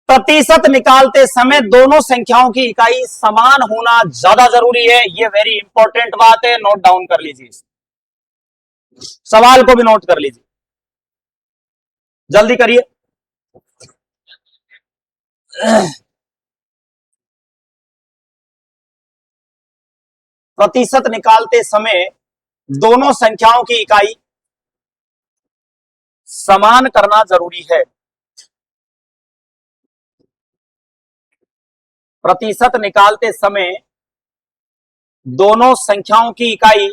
प्रतिशत निकालते समय दोनों संख्याओं की इकाई समान होना ज्यादा जरूरी है। ये वेरी इंपॉर्टेंट बात है, नोट डाउन कर लीजिए, सवाल को भी नोट कर लीजिए, जल्दी करिए। प्रतिशत निकालते समय दोनों संख्याओं की इकाई समान करना जरूरी है। प्रतिशत निकालते समय दोनों संख्याओं की इकाई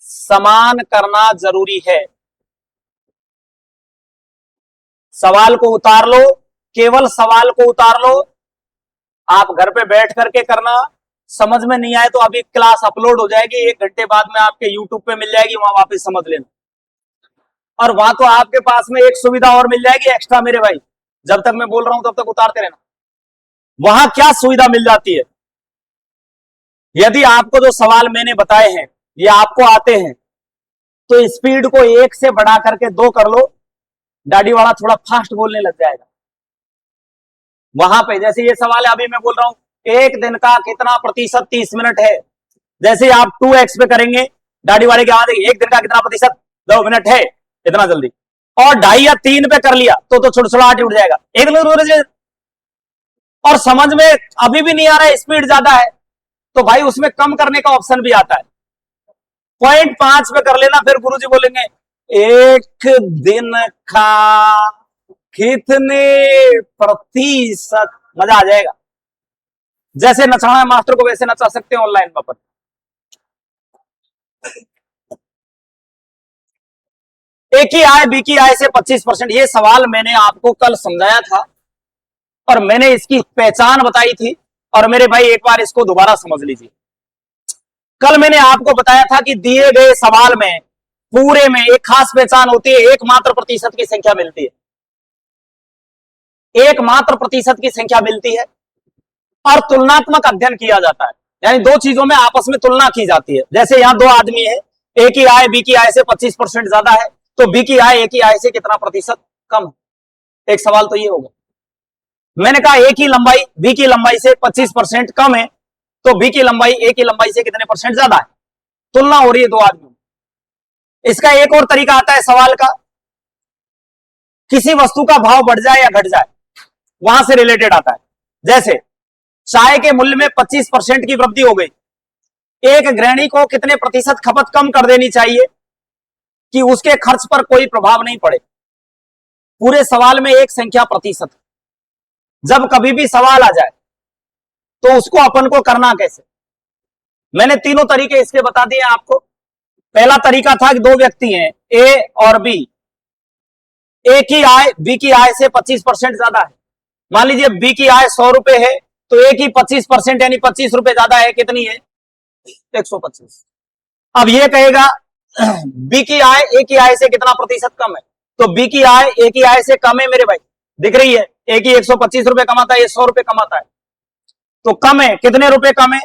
समान करना जरूरी है। सवाल को उतार लो, केवल सवाल को उतार लो। आप घर पे बैठ करके करना, समझ में नहीं आए तो अभी क्लास अपलोड हो जाएगी, 1 घंटे बाद में आपके यूट्यूब पे मिल जाएगी, वहां वापस समझ लेना। और वहां तो आपके पास में एक सुविधा और मिल जाएगी एक्स्ट्रा मेरे भाई, जब तक मैं बोल रहा हूं तब तक उतारते रहना। वहां क्या सुविधा मिल जाती है? यदि आपको जो सवाल मैंने बताए हैं ये आपको आते हैं, तो स्पीड को 1 से बढ़ा करके 2 कर लो, दाढ़ी वाला थोड़ा फास्ट बोलने लग जाएगा। वहां पे जैसे ये सवाल है, अभी मैं बोल रहा हूं एक दिन का कितना प्रतिशत 30 मिनट है, जैसे आप 2x पे करेंगे, दाढ़ी वाले के वहां देखिए एक दिन का कितना प्रतिशत 2 मिनट है, इतना जल्दी, और 2.5 या 3 पे कर लिया तो छुड़छुड़ाहट उठ जाएगा। एक दिन और समझ में अभी भी नहीं आ रहा है, स्पीड ज्यादा है, तो भाई उसमें कम करने का ऑप्शन भी आता है, 0.5 पे कर लेना। फिर गुरुजी बोलेंगे एक दिन का कितने प्रतिशत, मजा आ जाएगा। जैसे नचाना है मास्टर को वैसे नचा सकते हैं ऑनलाइन पर। ए की आय बी की आय से 25%, ये सवाल मैंने आपको कल समझाया था और मैंने इसकी पहचान बताई थी, और मेरे भाई एक बार इसको दोबारा समझ लीजिए। कल मैंने आपको बताया था कि दिए गए सवाल में पूरे में एक खास पहचान होती है, एकमात्र प्रतिशत की संख्या मिलती है, एकमात्र प्रतिशत की संख्या मिलती है, और तुलनात्मक अध्ययन किया जाता है, यानी दो चीजों में आपस में तुलना की जाती है। जैसे यहां दो आदमी है, ए की आय बी की आय से 25% ज्यादा है, तो बी की आय ए की आय से कितना प्रतिशत कम है। एक सवाल तो ये होगा। मैंने कहा ए की लंबाई बी की लंबाई से 25% कम है, तो बी की लंबाई ए की लंबाई से कितने परसेंट ज्यादा है, तुलना हो रही है दो आदमियों। इसका एक और तरीका आता है सवाल का, किसी वस्तु का भाव बढ़ जाए या घट जाए, वहां से रिलेटेड आता है। जैसे चाय के मूल्य में 25% की वृद्धि हो गई, एक गृहिणी को कितने प्रतिशत खपत कम कर देनी चाहिए कि उसके खर्च पर कोई प्रभाव नहीं पड़े। पूरे सवाल में एक संख्या प्रतिशत, जब कभी भी सवाल आ जाए तो उसको अपन को करना कैसे, मैंने तीनों तरीके इसके बता दिए आपको। पहला तरीका था कि दो व्यक्ति हैं ए और बी, ए की आय बी की आय से 25% ज्यादा है। मान लीजिए बी की आय 100 रुपए है, तो ए की 25% यानी 25 रुपए ज्यादा है, कितनी है 125। अब ये कहेगा बी की आय ए की आय से कितना प्रतिशत कम है, तो बी की आय ए की आय से कम है मेरे भाई, दिख रही है, ए की 125 रुपए कमाता है, ये 100 रुपए कमाता है, तो कम है, कितने रुपए कम है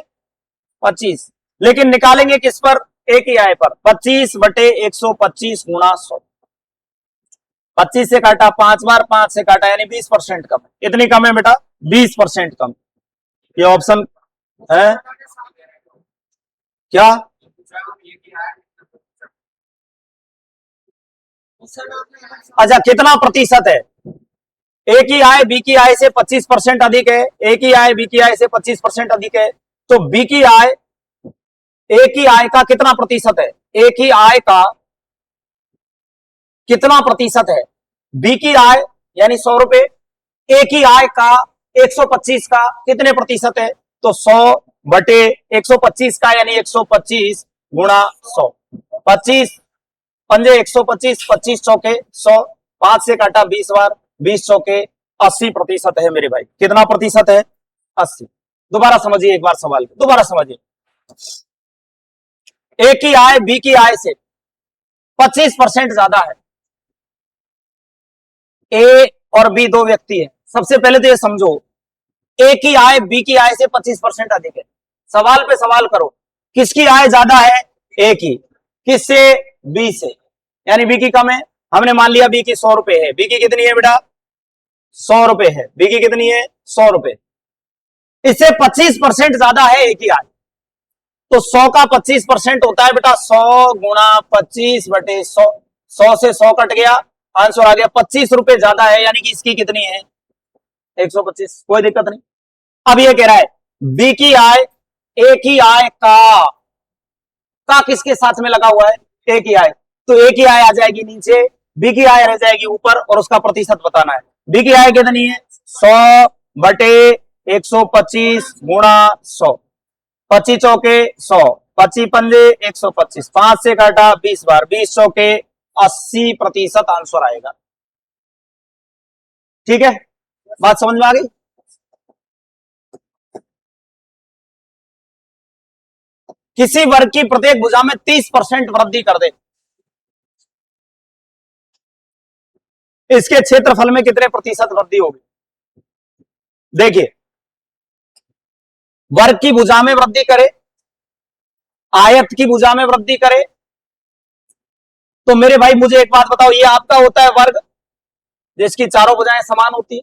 25। लेकिन निकालेंगे किस पर, ए की आय पर, 25/125 गुणा 100, 25 से काटा 5 बार, 5 से काटा यानी 20% कम है। इतनी कम है बेटा 20% कम। ये ऑप्शन है क्या, अच्छा कितना प्रतिशत है, ए की आय बी की आय से 25% अधिक है, ए की आय बी की आय से 25% अधिक है, तो बी की आय ए की आय का कितना प्रतिशत है, ए की आय का कितना प्रतिशत है, बी की आय यानी 100 रुपए, ए की आय का 125 का कितने प्रतिशत है, तो 100/125 का यानी 125 गुणा 100, 25 पंजे 125, 25 चौके 100, 5 से काटा 20 बार, 20 चौके 80% है मेरे भाई। कितना प्रतिशत है 80। दोबारा समझिए एक बार सवाल को, दोबारा समझिए। ए की आय बी की आय से 25% ज्यादा है, ए और बी दो व्यक्ति है। सबसे पहले तो ये समझो ए की आय बी की आय से 25% अधिक है। सवाल पे सवाल करो, किसकी आय ज्यादा है, ए की, किससे, बी से, यानी बी की कम है। हमने मान लिया बी की 100 रुपए है, बी की कितनी है बेटा 100 रुपए है, बी की कितनी है 100 रुपए, इससे 25% ज्यादा है ए की आय, तो 100 का 25% होता है बेटा 100 गुणा 25/100, 100 से 100 कट गया, आंसर आ गया 25 रुपए ज्यादा है, यानी कि इसकी कितनी है 125, कोई दिक्कत नहीं। अब ये कह रहा है बी की आय ए की आय का किसके साथ में लगा हुआ है, ए की आय, तो ए की आय आ जाएगी नीचे, बी की आय रह जाएगी ऊपर, और उसका प्रतिशत बताना है। बी की आय कितनी है 100/125 गुणा 100, 25 चौके 100, 25 पंजे 125, 5 से काटा 20 बार, 20 चौके 80% आंसर आएगा। ठीक है, बात समझ में आ गई। किसी वर्ग की प्रत्येक भुजा में 30% वृद्धि कर दे, इसके क्षेत्रफल में कितने प्रतिशत वृद्धि होगी। देखिए वर्ग की भुजा में वृद्धि करे, आयत की भुजा में वृद्धि करे, तो मेरे भाई मुझे एक बात बताओ, ये आपका होता है वर्ग जिसकी चारों भुजाएं समान होती है,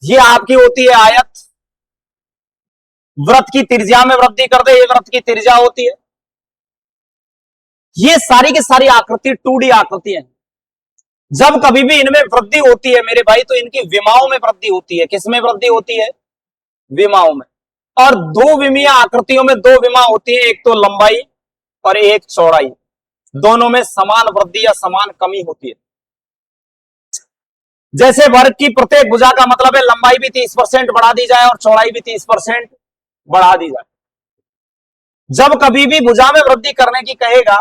ये आपकी होती है आयत, वृत्त की त्रिज्या में वृद्धि कर दे, ये वृत्त की त्रिज्या होती है। ये सारी की सारी आकृति 2D आकृति है। जब कभी भी इनमें वृद्धि होती है मेरे भाई, तो इनकी विमाओं में वृद्धि होती है। किसमें वृद्धि होती है? विमाओं में। और दो विमीय आकृतियों में दो विमा होती है, एक तो लंबाई और एक चौड़ाई, दोनों में समान वृद्धि या समान कमी होती है। जैसे वर्ग की प्रत्येक भुजा का मतलब है लंबाई भी 30% बढ़ा दी जाए और चौड़ाई भी 30% बढ़ा दी जाए। जब कभी भी भुजा में वृद्धि करने की कहेगा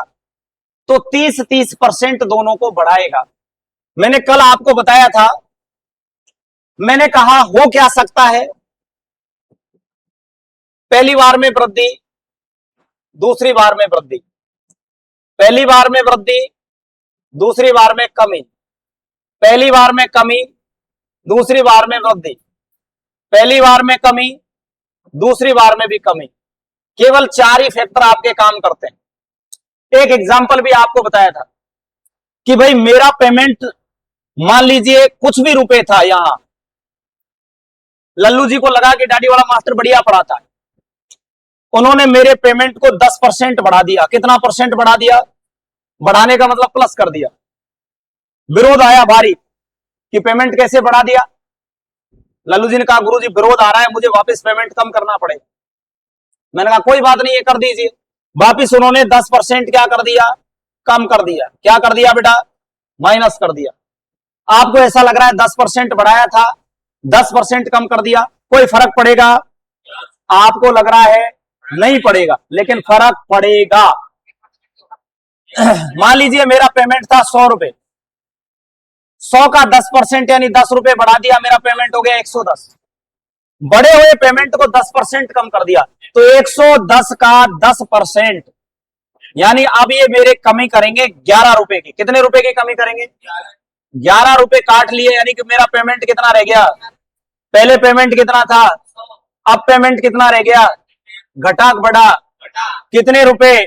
तो 30-30% दोनों को बढ़ाएगा। मैंने कल आपको बताया था, मैंने कहा हो क्या सकता है, पहली बार में वृद्धि, दूसरी बार में वृद्धि, पहली बार में वृद्धि, दूसरी बार में कमी, पहली बार में कमी, दूसरी बार में वृद्धि, पहली बार में कमी, दूसरी बार में भी कमी। केवल 4 ही फैक्टर आपके काम करते हैं। एक एग्जाम्पल भी आपको बताया था कि भाई मेरा पेमेंट मान लीजिए कुछ भी रुपए था, यहां लल्लू जी को लगा कि दाढ़ी वाला मास्टर बढ़िया पढ़ाता है, उन्होंने मेरे पेमेंट को 10% बढ़ा दिया। कितना परसेंट बढ़ा दिया? बढ़ाने का मतलब प्लस कर दिया। विरोध आया भारी कि पेमेंट कैसे बढ़ा दिया। लल्लू जी ने कहा गुरुजी विरोध आ रहा है, मुझे वापस पेमेंट कम करना पड़ेगा। मैंने कहा कोई बात नहीं, ये कर दीजिए। वापिस उन्होंने 10% क्या कर दिया? कम कर दिया। क्या कर दिया बेटा? माइनस कर दिया। आपको ऐसा लग रहा है 10% बढ़ाया था, 10% कम कर दिया, कोई फर्क पड़ेगा? आपको लग रहा है नहीं पड़ेगा, लेकिन फर्क पड़ेगा। मान लीजिए मेरा पेमेंट था 100 रुपए, 100 का 10% यानी 10 रुपए बढ़ा दिया, मेरा पेमेंट हो गया 110। बढ़े हुए पेमेंट को 10% कम कर दिया, तो 110 का 10% यानी अब ये मेरे कमी करेंगे 11 रुपए की। कितने रुपए की कमी करेंगे? 11 रुपए काट लिए, यानी कि मेरा पेमेंट कितना रह गया? पहले पेमेंट कितना था, अब पेमेंट कितना रह गया? घटा बढ़ा कितने रुपए?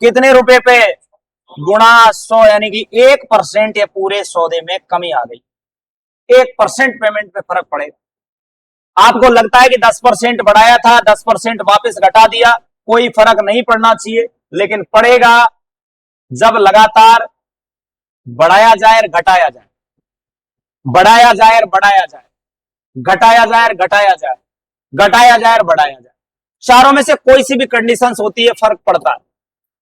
कितने रुपए पे? गुणा 100, यानी कि 1% या पूरे सौदे में कमी आ गई। 1% पेमेंट में फर्क पड़ेगा। आपको लगता है कि 10% बढ़ाया था, 10% वापस घटा दिया, कोई फर्क नहीं पड़ना चाहिए, लेकिन पड़ेगा जब लगातार बढ़ाया जाए और घटाया जाए, बढ़ाया जाए और बढ़ाया जाए, घटाया जाए और घटाया जाए, घटाया जाए और बढ़ाया जाए। चारों में से कोई सी भी कंडीशंस होती है, फर्क पड़ता है।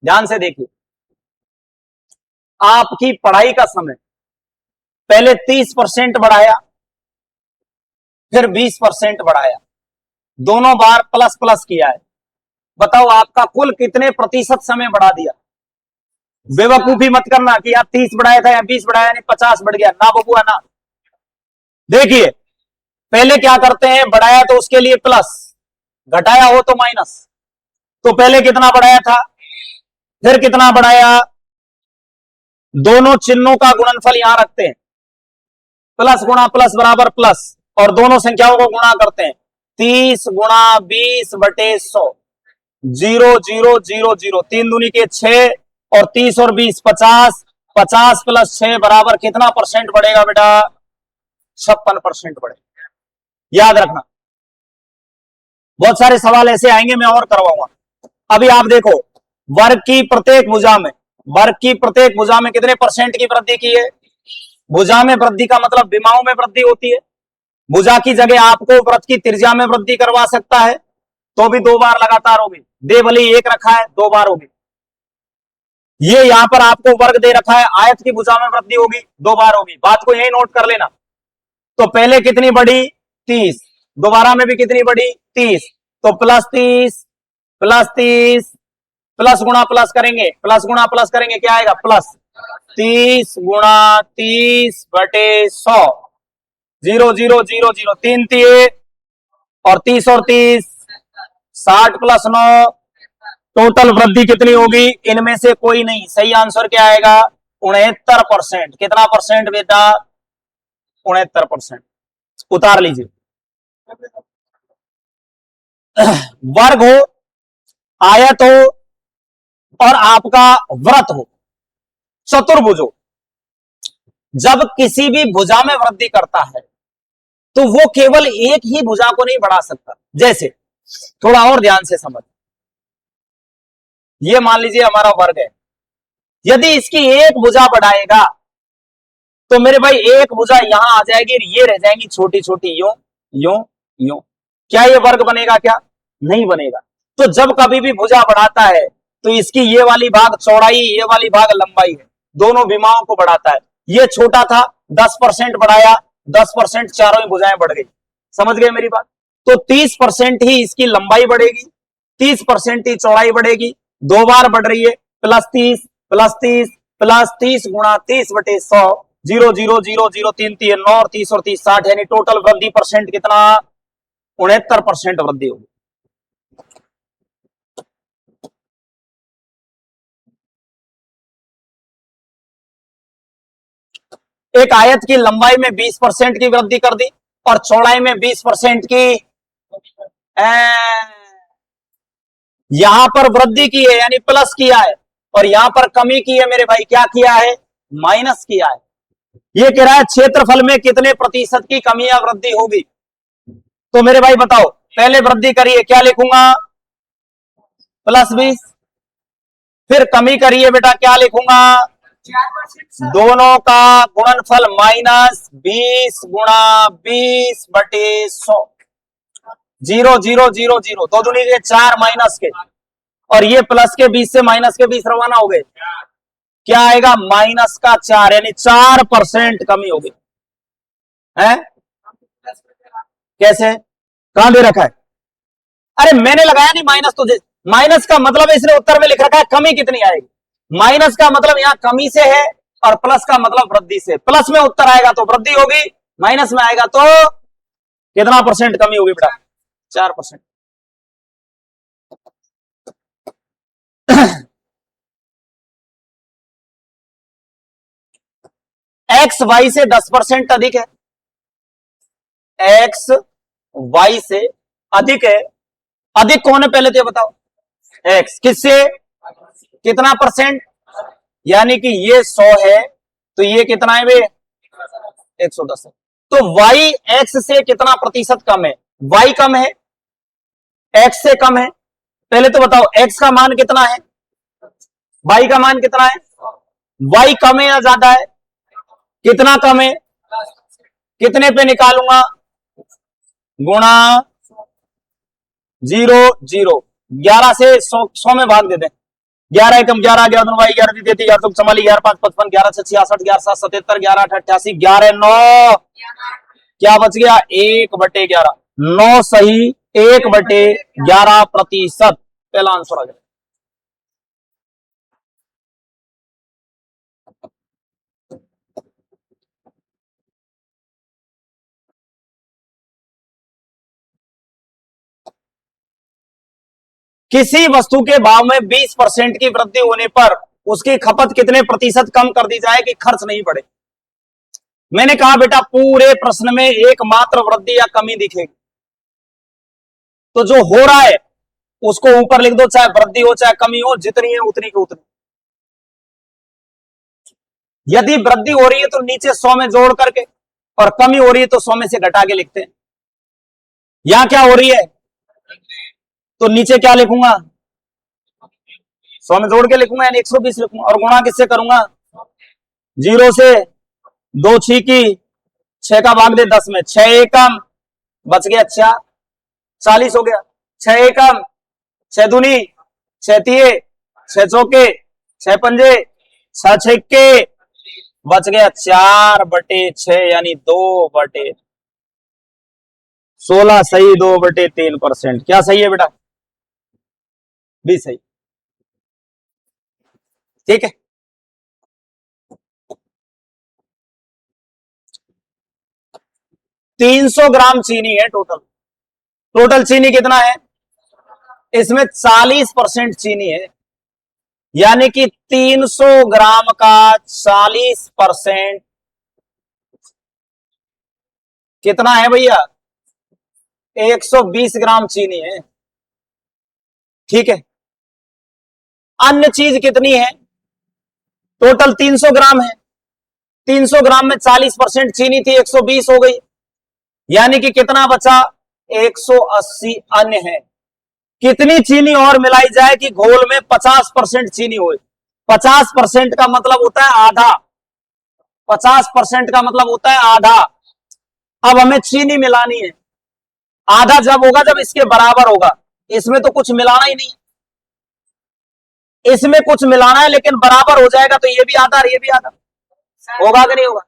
ध्यान से देखिए, आपकी पढ़ाई का समय पहले 30% बढ़ाया, फिर 20% बढ़ाया, दोनों बार प्लस प्लस किया है। बताओ आपका कुल कितने प्रतिशत समय बढ़ा दिया? बेवकूफी मत करना कि आप 30 बढ़ाया था या 20 बढ़ाया नहीं 50 बढ़ गया, ना बबुआ ना। देखिए पहले क्या करते हैं, बढ़ाया तो उसके लिए प्लस, घटाया हो तो माइनस। तो पहले कितना बढ़ाया था, फिर कितना बढ़ाया, दोनों चिन्हों का गुणनफल यहां रखते हैं, प्लस गुणा प्लस बराबर प्लस, और दोनों संख्याओं को गुणा करते हैं। 30 गुणा 20/100, 0 0 0 0, 3 दूनी के 6, और 30 और 20 50, 50 प्लस 6 बराबर कितना परसेंट बढ़ेगा बेटा? 56% बढ़ेगा। याद रखना, बहुत सारे सवाल ऐसे आएंगे, मैं और करवाऊंगा। अभी आप देखो, वर्ग की प्रत्येक भुजा में, वर्ग की प्रत्येक भुजा में कितने परसेंट की वृद्धि की है? भुजा में वृद्धि का मतलब विमाओं में वृद्धि होती है। भुजा की जगह आपको वृत्त की त्रिज्या में वृद्धि करवा सकता है, तो भी 2 बार लगातार होगी। दे भले 1 रखा है, 2 बार होगी। ये यहां पर आपको वर्ग दे रखा है, आयत की भुजा में वृद्धि होगी, 2 बार होगी। बात को यही नोट कर लेना। तो पहले कितनी बढ़ी? 30, दोबारा में भी कितनी बढ़ी? 30, तो +30 +30 प्लस गुणा प्लस करेंगे, प्लस गुणा प्लस करेंगे, क्या आएगा? प्लस 30 गुणा 30/100, 0 0 0 0, 3 3 और 30 और 30, 60 + 9, टोटल वृद्धि कितनी होगी? इनमें से कोई नहीं, सही आंसर क्या आएगा? 69%। कितना परसेंट बेटा? 69%। उतार लीजिए। वर्ग हो, आयत हो और आपका व्रत हो, चतुर्भुजों, जब किसी भी भुजा में वृद्धि करता है तो वो केवल एक ही भुजा को नहीं बढ़ा सकता। जैसे थोड़ा और ध्यान से समझ, ये मान लीजिए हमारा वर्ग है, यदि इसकी एक भुजा बढ़ाएगा तो मेरे भाई एक भुजा यहां आ जाएगी, ये रह जाएंगी छोटी छोटी, यूं यूं यूं। क्या ये वर्ग बनेगा? क्या नहीं बनेगा। तो जब कभी भी भुजा बढ़ाता है तो इसकी ये वाली भाग चौड़ाई, ये वाली भाग लंबाई है, दोनों विमाओं को बढ़ाता है। ये छोटा था, 10% बढ़ाया, 10% चारों ही भुजाएं बढ़ गई। समझ गए मेरी बात? तो 30% ही इसकी लंबाई बढ़ेगी, 30% ही चौड़ाई बढ़ेगी, दो बार बढ़ रही है, +30 +30 +30 गुणा 30/100, 0 0 0 0 3 3 9 और 30 और 30 60, यानी टोटल वृद्धि परसेंट कितना? 69% वृद्धि होगी। एक आयत की लंबाई में 20% की वृद्धि कर दी और चौड़ाई में 20% की, यहां पर वृद्धि की है यानी प्लस किया है, और यहां पर कमी की है मेरे भाई, क्या किया है? माइनस किया है। ये कह रहा है क्षेत्रफल में कितने प्रतिशत की कमी या वृद्धि होगी। तो मेरे भाई बताओ, पहले वृद्धि करिए, क्या लिखूंगा? +20। फिर कमी करिए बेटा, क्या लिखूंगा? दोनों का गुणनफल -20 गुणा 20/100, 0 0 0 0, दो दूनी के 4 माइनस के, और ये प्लस के 20 से माइनस के 20 रवाना हो गए। क्या आएगा? -4, यानी 4% कमी होगी। है कैसे? कहां दे रखा है? अरे मैंने लगाया नहीं माइनस, तो माइनस का मतलब इसने उत्तर में लिख रखा है कमी कितनी आएगी। माइनस का मतलब यहां कमी से है, और प्लस का मतलब वृद्धि से। प्लस में उत्तर आएगा तो वृद्धि होगी, माइनस में आएगा तो कितना परसेंट कमी होगी बेटा? 4%। एक्स वाई से 10% अधिक है, एक्स वाई से अधिक है। अधिक कौन है पहले तो ये बताओ? एक्स किससे? कितना परसेंट? यानी कि ये 100 है तो ये कितना है बे? 110 है। तो y x से कितना प्रतिशत कम है? y कम है, x से कम है। पहले तो बताओ x का मान कितना है, y का मान कितना है? y कम है या ज्यादा है? कितना कम है? कितने पे निकालूंगा? गुणा 0 0, 11 से 100 में भाग दे दें। 11 एकम 11, 11 दूनी 11, 11 33, 11 44, 11 5 55, 11 6 66, 11 7 77, 11 8 88, 11 9, क्या बच गया? 1/11, 9 सही, 1/11%। पहला आंसर आ गया। किसी वस्तु के भाव में 20% की वृद्धि होने पर उसकी खपत कितने प्रतिशत कम कर दी जाए कि खर्च नहीं बढ़े? मैंने कहा बेटा पूरे प्रश्न में एकमात्र वृद्धि या कमी दिखेगी, तो जो हो रहा है उसको ऊपर लिख दो, चाहे वृद्धि हो चाहे कमी हो, जितनी है उतनी की उतनी। यदि वृद्धि हो रही है तो नीचे 100 में जोड़ करके, और कमी हो रही है तो 100 में से घटा के लिखते हैं। यहां क्या हो रही है तो नीचे क्या लिखूंगा? 100 में जोड़ के लिखूंगा यानी 120 लिखूंगा, और गुणा किससे करूंगा? 0 से 2 छीकी, 6 का भाग दे 10 में, 6 एकम बच गया 4, 40 हो गया। 6 एकम, 6 दूनी 6 तिये, 6 चौके 6 पंजे, 6 छक्के, बच गया 4/6 यानी 2/16 सही, 2/3%। क्या सही है बेटा? भी सही। ठीक है, 300 ग्राम चीनी है टोटल। टोटल चीनी कितना है? इसमें 40% चीनी है, यानी कि 300 ग्राम का 40% कितना है भैया? 120 ग्राम चीनी है। ठीक है, अन्य चीज कितनी है? टोटल 300 ग्राम है। 300 ग्राम में 40% चीनी थी, 120 हो गई, यानी कि कितना बचा? 180 अन्य है। कितनी चीनी और मिलाई जाए कि घोल में 50% चीनी हो? 50% का मतलब होता है आधा। 50% का मतलब होता है आधा। अब हमें चीनी मिलानी है। आधा जब होगा जब इसके बराबर होगा। इसमें तो कुछ मिलाना ही नहीं, इसमें कुछ मिलाना है लेकिन बराबर हो जाएगा तो ये भी आधा और ये भी आधा। होगा कि नहीं होगा?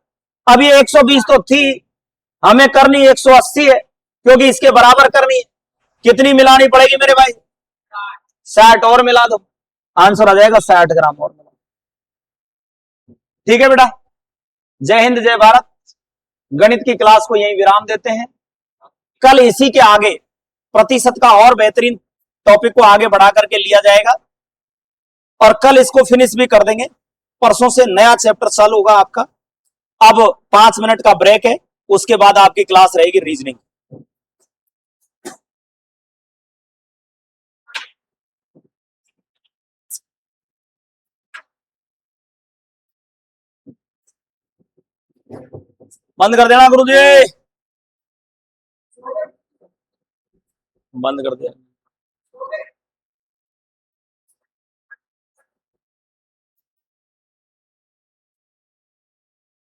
अब ये 120 तो थी, हमें करनी 180 है क्योंकि इसके बराबर करनी है। कितनी मिलानी पड़ेगी मेरे भाई? 60 और मिला दो, आंसर आ जाएगा 60 ग्राम और मिला। ठीक है बेटा, जय हिंद जय भारत। गणित की क्लास को यहीं विराम देते हैं। कल इसी के आगे प्रतिशत का और बेहतरीन टॉपिक को आगे बढ़ा करके लिया जाएगा और कल इसको फिनिश भी कर देंगे। परसों से नया चैप्टर चालू होगा आपका। अब 5 मिनट का ब्रेक है, उसके बाद आपकी क्लास रहेगी रीजनिंग। बंद कर देना गुरुजी, बंद कर दिया।